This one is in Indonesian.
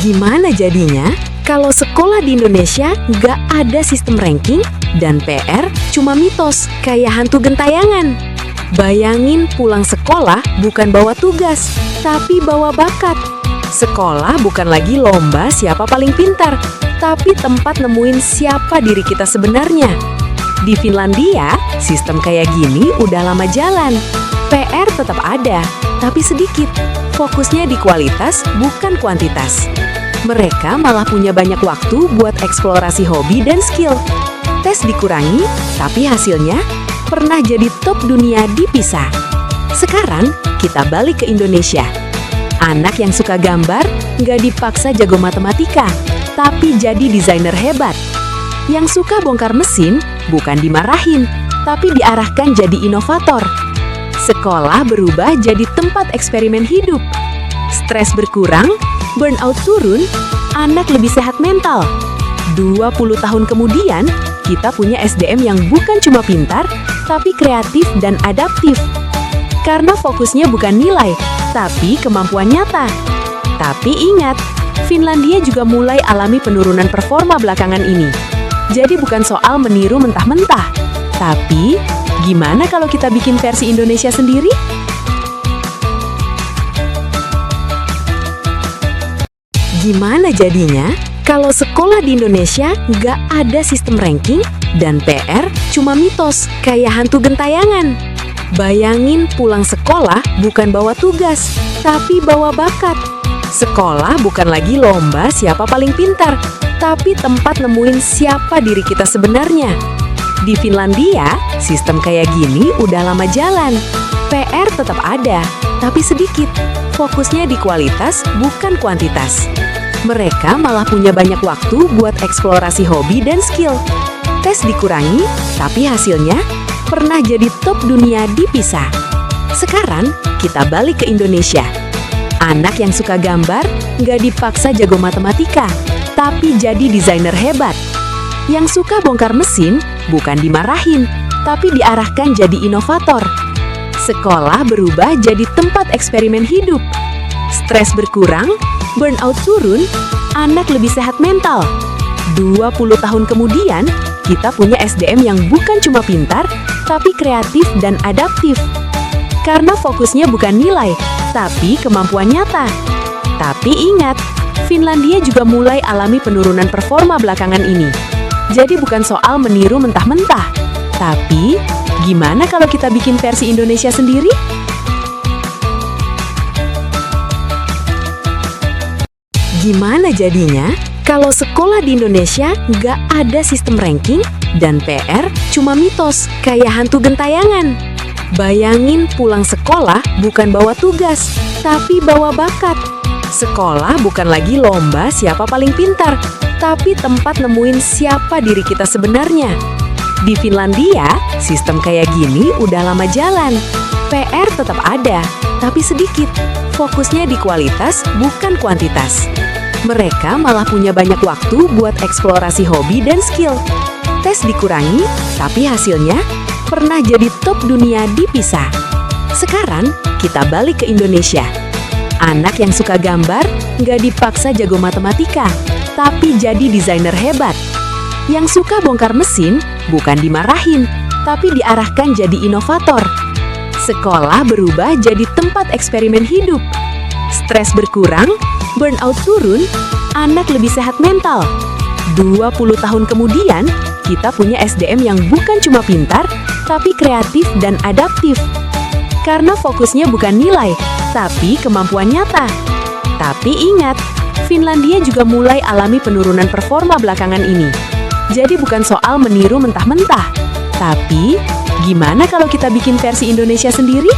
Gimana jadinya kalau sekolah di Indonesia nggak ada sistem ranking dan PR cuma mitos kayak hantu gentayangan? Bayangin pulang sekolah bukan bawa tugas, tapi bawa bakat. Sekolah bukan lagi lomba siapa paling pintar, tapi tempat nemuin siapa diri kita sebenarnya. Di Finlandia, sistem kayak gini udah lama jalan. PR tetap ada, tapi sedikit. Fokusnya di kualitas, bukan kuantitas. Mereka malah punya banyak waktu buat eksplorasi hobi dan skill. Tes dikurangi, tapi hasilnya pernah jadi top dunia di PISA. Sekarang, kita balik ke Indonesia. Anak yang suka gambar nggak dipaksa jago matematika, tapi jadi desainer hebat. Yang suka bongkar mesin bukan dimarahin, tapi diarahkan jadi inovator. Sekolah berubah jadi tempat eksperimen hidup. Stres berkurang, burnout turun, anak lebih sehat mental. 20 tahun kemudian, kita punya SDM yang bukan cuma pintar, tapi kreatif dan adaptif. Karena fokusnya bukan nilai, tapi kemampuan nyata. Tapi ingat, Finlandia juga mulai alami penurunan performa belakangan ini. Jadi bukan soal meniru mentah-mentah, tapi gimana kalau kita bikin versi Indonesia sendiri? Gimana jadinya kalau sekolah di Indonesia nggak ada sistem ranking dan PR cuma mitos kayak hantu gentayangan? Bayangin pulang sekolah bukan bawa tugas, tapi bawa bakat. Sekolah bukan lagi lomba siapa paling pintar, tapi tempat nemuin siapa diri kita sebenarnya. Di Finlandia, sistem kayak gini udah lama jalan. PR tetap ada, tapi sedikit. Fokusnya di kualitas, bukan kuantitas. Mereka malah punya banyak waktu buat eksplorasi hobi dan skill. Tes dikurangi, tapi hasilnya pernah jadi top dunia di PISA. Sekarang, kita balik ke Indonesia. Anak yang suka gambar nggak dipaksa jago matematika, tapi jadi desainer hebat. Yang suka bongkar mesin bukan dimarahin, tapi diarahkan jadi inovator. Sekolah berubah jadi tempat eksperimen hidup. Stres berkurang, burnout turun, anak lebih sehat mental. 20 tahun kemudian, kita punya SDM yang bukan cuma pintar, tapi kreatif dan adaptif. Karena fokusnya bukan nilai, tapi kemampuan nyata. Tapi ingat, Finlandia juga mulai alami penurunan performa belakangan ini. Jadi bukan soal meniru mentah-mentah, tapi gimana kalau kita bikin versi Indonesia sendiri? Gimana jadinya kalau sekolah di Indonesia nggak ada sistem ranking dan PR cuma mitos kayak hantu gentayangan? Bayangin pulang sekolah bukan bawa tugas, tapi bawa bakat. Sekolah bukan lagi lomba siapa paling pintar, tapi tempat nemuin siapa diri kita sebenarnya. Di Finlandia, sistem kayak gini udah lama jalan. PR tetap ada, tapi sedikit. Fokusnya di kualitas, bukan kuantitas. Mereka malah punya banyak waktu buat eksplorasi hobi dan skill. Tes dikurangi, tapi hasilnya pernah jadi top dunia di PISA. Sekarang, kita balik ke Indonesia. Anak yang suka gambar nggak dipaksa jago matematika, tapi jadi desainer hebat. Yang suka bongkar mesin bukan dimarahin, tapi diarahkan jadi inovator. Sekolah berubah jadi tempat eksperimen hidup. Stres berkurang, burnout turun, anak lebih sehat mental. 20 tahun kemudian, kita punya SDM yang bukan cuma pintar, tapi kreatif dan adaptif. Karena fokusnya bukan nilai, tapi kemampuan nyata. Tapi ingat, Finlandia juga mulai alami penurunan performa belakangan ini. Jadi bukan soal meniru mentah-mentah, tapi gimana kalau kita bikin versi Indonesia sendiri?